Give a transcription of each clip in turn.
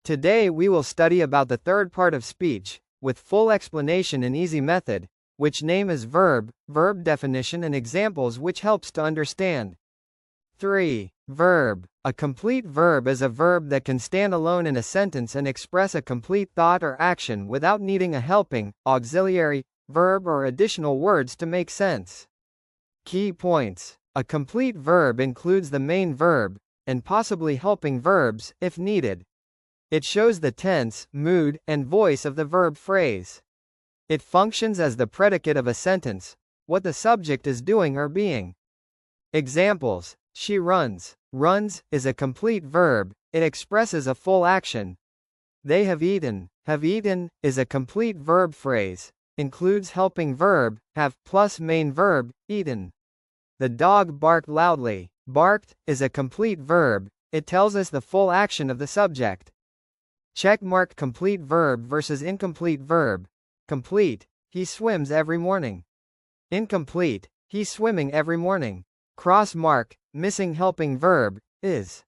Today we will study about the third part of speech, with full explanation in easy method, which name is verb, verb definition and examples which helps to understand. 3. Verb. A complete verb is a verb that can stand alone in a sentence and express a complete thought or action without needing a helping, auxiliary, verb or additional words to make sense. Key points. A complete verb includes the main verb, and possibly helping verbs, if needed. It shows the tense, mood, and voice of the verb phrase. It functions as the predicate of a sentence, what the subject is doing or being. Examples. She runs. Runs is a complete verb, it expresses a full action. They have eaten. Have eaten is a complete verb phrase, includes helping verb, have plus main verb, eaten. The dog barked loudly. Barked is a complete verb, it tells us the full action of the subject. Checkmark complete verb versus incomplete verb. Complete, he swims every morning. Incomplete, he's swimming every morning. Cross mark, missing helping verb, is.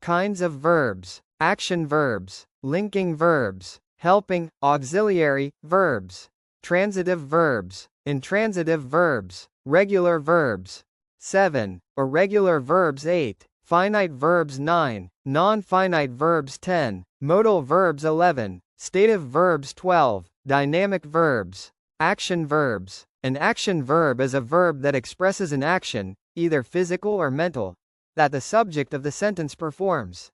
Kinds of verbs. Action verbs. Linking verbs. Helping, auxiliary, verbs. Transitive verbs. Intransitive verbs. Regular verbs. 7. Irregular verbs 8. Finite verbs 9. Non-finite verbs 10. Modal verbs 11. Stative verbs 12. Dynamic verbs. Action verbs. An action verb is a verb that expresses an action, either physical or mental, that the subject of the sentence performs.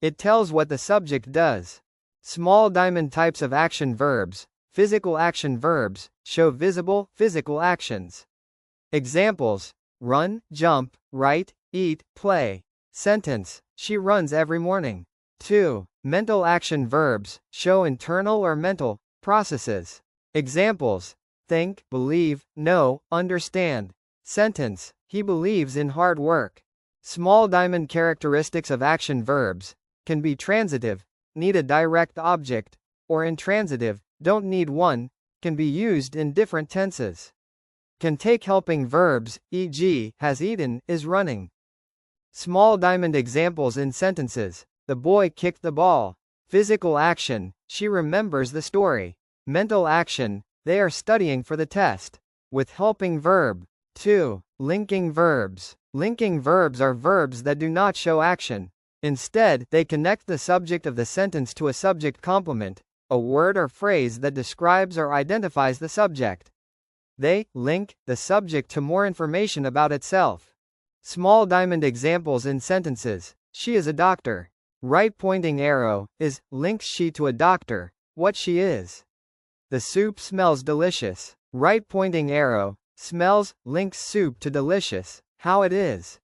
It tells what the subject does. Small diamond types of action verbs, physical action verbs, show visible, physical actions. Examples: run, jump, write, eat, play. Sentence: she runs every morning. 2. Mental action verbs, show internal or mental processes. Examples: think, believe, know, understand. Sentence: he believes in hard work. Small diamond characteristics of action verbs can be transitive, need a direct object, or intransitive, don't need one, can be used in different tenses. Can take helping verbs, e.g., has eaten, is running. Small diamond examples in sentences: the boy kicked the ball. Physical action: she remembers the story. Mental action: they are studying for the test. With helping verb. 2. Linking verbs. Linking verbs are verbs that do not show action. Instead, they connect the subject of the sentence to a subject complement, a word or phrase that describes or identifies the subject. They link the subject to more information about itself. Small diamond examples in sentences: she is a doctor. Right pointing arrow is links she to a doctor, what she is. The soup smells delicious. Right pointing arrow, smells, links soup to delicious, how it is.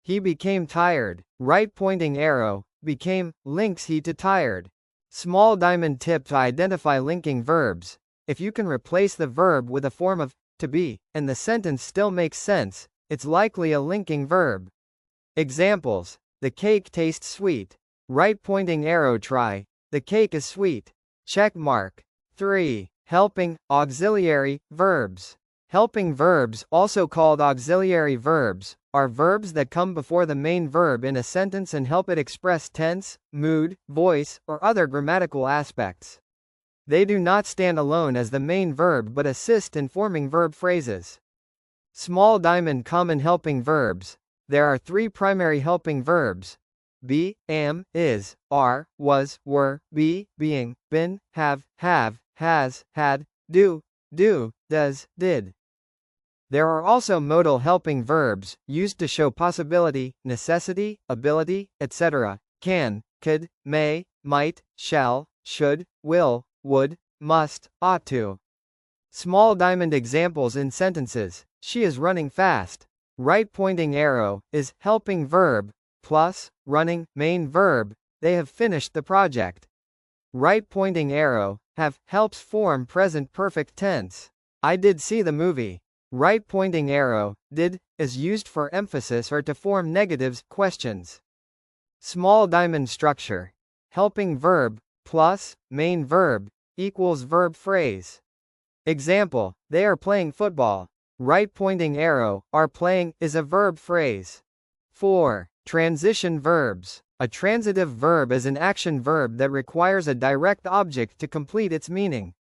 He became tired. Right pointing arrow, became, links he to tired. Small diamond tip to identify linking verbs: if you can replace the verb with a form of to be, and the sentence still makes sense, it's likely a linking verb. Examples: the cake tastes sweet. Right pointing arrow try, the cake is sweet. Check mark. 3. Helping, auxiliary, verbs. Helping verbs, also called auxiliary verbs, are verbs that come before the main verb in a sentence and help it express tense, mood, voice, or other grammatical aspects. They do not stand alone as the main verb but assist in forming verb phrases. Small diamond common helping verbs. There are 3 primary helping verbs: be, am, is, are, was, were, be, being, been, have, has, had, do, does, did. There are also modal helping verbs, used to show possibility, necessity, ability, etc. Can, could, may, might, shall, should, will, would, must, ought to. Small diamond examples in sentences: she is running fast. Right pointing arrow is helping verb, plus, running, main verb, they have finished the project. Right pointing arrow, have, helps form present perfect tense. I did see the movie. Right pointing arrow, did, is used for emphasis or to form negatives, questions. Small diamond structure. Helping verb, plus, main verb, equals verb phrase. Example: they are playing football. Right pointing arrow, are playing, is a verb phrase. 4. Transition verbs. A transitive verb is an action verb that requires a direct object to complete its meaning.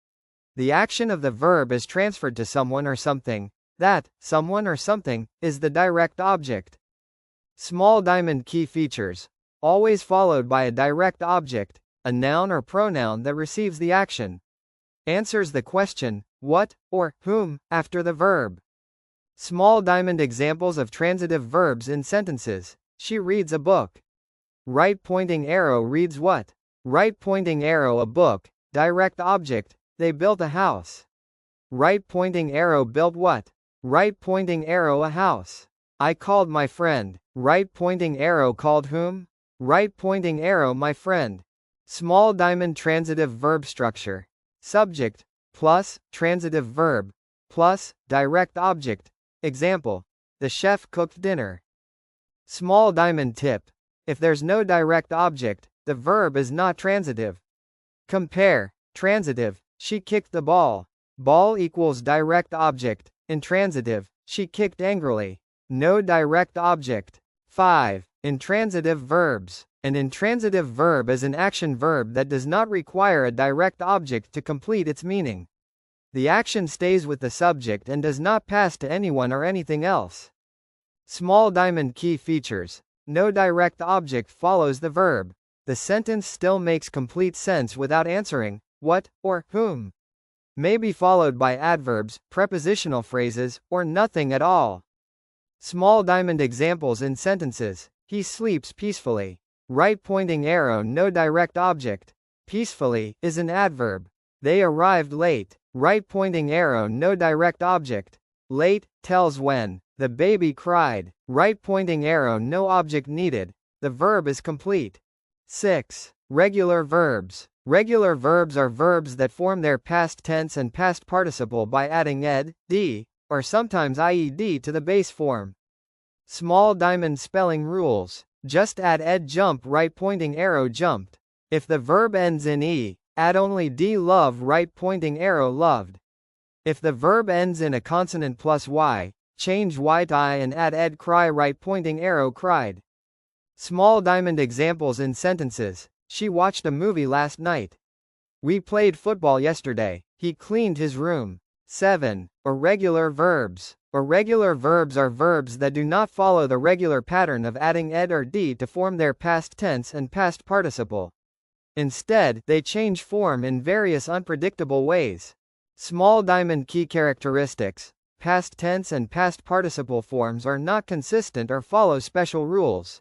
The action of the verb is transferred to someone or something. That, someone or something, is the direct object. Small diamond key features. Always followed by a direct object, a noun or pronoun that receives the action. Answers the question, what, or whom, after the verb. Small diamond examples of transitive verbs in sentences. She reads a book. Right pointing arrow reads what? Right pointing arrow a book, direct object, they built a house. Right pointing arrow built what? Right pointing arrow a house. I called my friend. Right pointing arrow called whom? Right pointing arrow my friend. Small diamond transitive verb structure. Subject, plus, transitive verb, plus, direct object. Example, the chef cooked dinner. Small diamond tip. If there's no direct object, the verb is not transitive. Compare, transitive, she kicked the ball. Ball equals direct object. Intransitive, she kicked angrily. No direct object. 5. Intransitive verbs. An intransitive verb is an action verb that does not require a direct object to complete its meaning. The action stays with the subject and does not pass to anyone or anything else. Small diamond key features. No direct object follows the verb. The sentence still makes complete sense without answering, what, or whom. May be followed by adverbs, prepositional phrases, or nothing at all. Small diamond examples in sentences. He sleeps peacefully. Right pointing arrow no direct object. Peacefully is an adverb. They arrived late. Right pointing arrow no direct object. Late tells when. The baby cried. Right pointing arrow no object needed. The verb is complete. 6. Regular verbs. Regular verbs are verbs that form their past tense and past participle by adding ed, d, or sometimes ied to the base form. Small diamond spelling rules. Just add ed jump right pointing arrow jumped. If the verb ends in e, add only d love right pointing arrow loved. If the verb ends in a consonant plus y, change y to I and add ed cry right pointing arrow cried. Small diamond examples in sentences. She watched a movie last night. We played football yesterday. He cleaned his room. 7. Irregular verbs. Irregular verbs are verbs that do not follow the regular pattern of adding ed or d to form their past tense and past participle. Instead, they change form in various unpredictable ways. Small diamond key characteristics. Past tense and past participle forms are not consistent or follow special rules.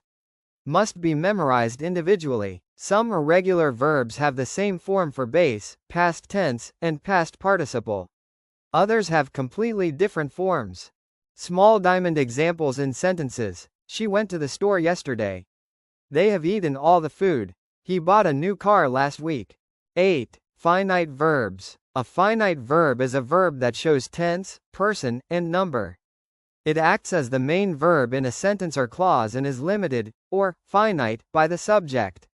Must be memorized individually. Some irregular verbs have the same form for base, past tense, and past participle. Others have completely different forms. Small diamond examples in sentences. She went to the store yesterday. They have eaten all the food. He bought a new car last week. 8. Finite verbs. A finite verb is a verb that shows tense, person, and number. It acts as the main verb in a sentence or clause and is limited, or finite, by the subject.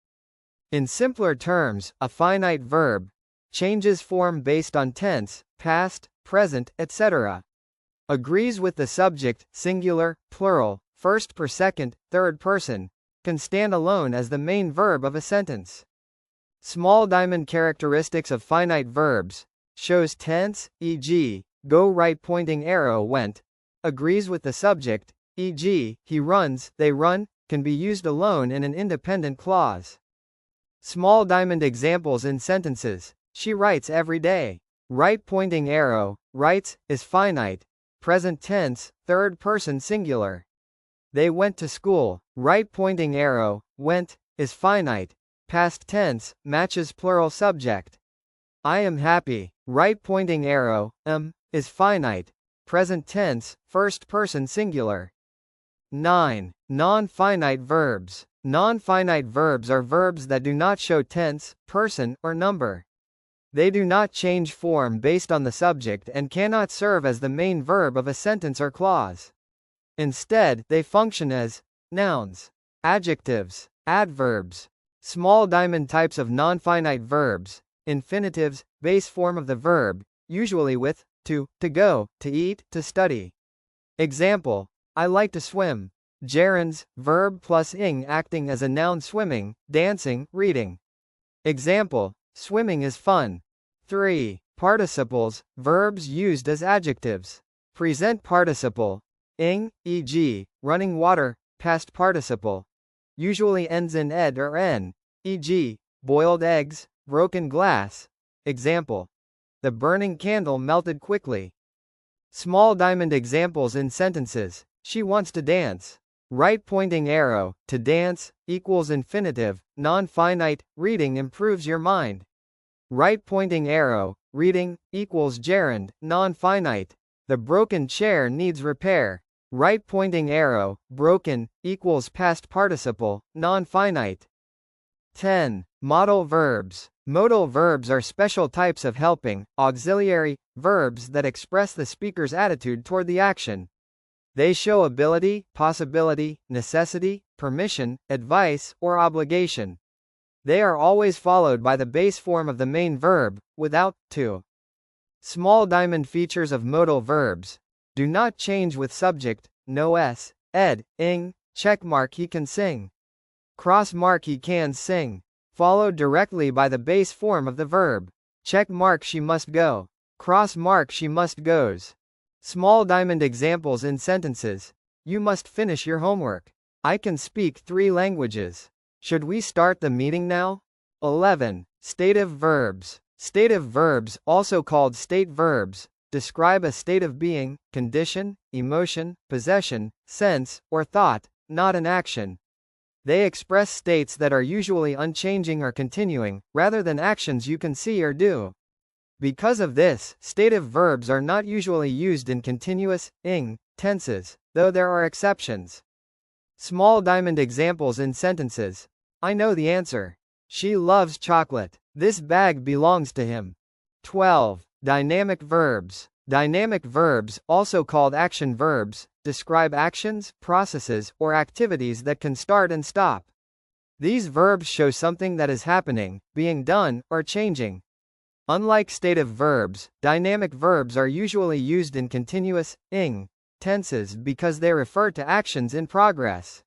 In simpler terms, a finite verb changes form based on tense, past, present, etc. Agrees with the subject, singular, plural, first per second, third person, can stand alone as the main verb of a sentence. Small diamond characteristics of finite verbs. Shows tense, e.g., go right pointing arrow went. Agrees with the subject, e.g., he runs, they run, can be used alone in an independent clause. Small diamond examples in sentences. She writes every day. Right pointing arrow, writes, is finite. Present tense, third person singular. They went to school. Right pointing arrow, went, is finite. Past tense, matches plural subject. I am happy. Right pointing arrow, is finite. Present tense, first person singular. 9. Non-finite verbs. Non-finite verbs are verbs that do not show tense, person, or number. They do not change form based on the subject and cannot serve as the main verb of a sentence or clause. Instead, they function as nouns, adjectives, adverbs. Small diamond types of non-finite verbs. Infinitives, base form of the verb, usually with to go, to eat, to study. Example, I like to swim. Gerunds, verb plus ing acting as a noun swimming, dancing, reading. Example, swimming is fun. 3. Participles, verbs used as adjectives. Present participle, ing, e.g., running water, past participle. Usually ends in ed or n, e.g., boiled eggs, broken glass. Example, the burning candle melted quickly. Small diamond examples in sentences. She wants to dance. Right pointing arrow, to dance, equals infinitive, non-finite, reading improves your mind. Right pointing arrow, reading, equals gerund, non-finite. The broken chair needs repair. Right pointing arrow, broken, equals past participle, non-finite. 10. Modal verbs. Modal verbs are special types of helping, auxiliary, verbs that express the speaker's attitude toward the action. They show ability, possibility, necessity, permission, advice, or obligation. They are always followed by the base form of the main verb, without, to. Small diamond features of modal verbs. Do not change with subject, no s, ed, ing, checkmark he can sing. Cross mark he can sing. Followed directly by the base form of the verb. Check mark she must go. Cross mark she must goes. Small diamond examples in sentences. You must finish your homework. I can speak 3 languages. Should we start the meeting now? 11. Stative verbs. Stative verbs, also called state verbs, describe a state of being, condition, emotion, possession, sense, or thought, not an action. They express states that are usually unchanging or continuing, rather than actions you can see or do. Because of this, stative verbs are not usually used in continuous, ing, tenses, though there are exceptions. Small diamond examples in sentences. I know the answer. She loves chocolate. This bag belongs to him. 12. Dynamic verbs. Dynamic verbs, also called action verbs, describe actions, processes, or activities that can start and stop. These verbs show something that is happening, being done, or changing. Unlike stative verbs, dynamic verbs are usually used in continuous, ing, tenses because they refer to actions in progress.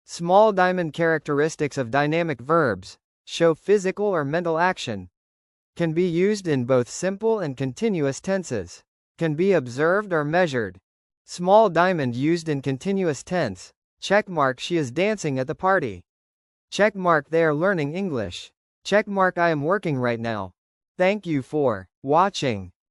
Small diamond characteristics of dynamic verbs show physical or mental action. Can be used in both simple and continuous tenses. Can be observed or measured. Small diamond used in continuous tense. Checkmark she is dancing at the party. Checkmark they are learning English. Checkmark I am working right now. Thank you for watching.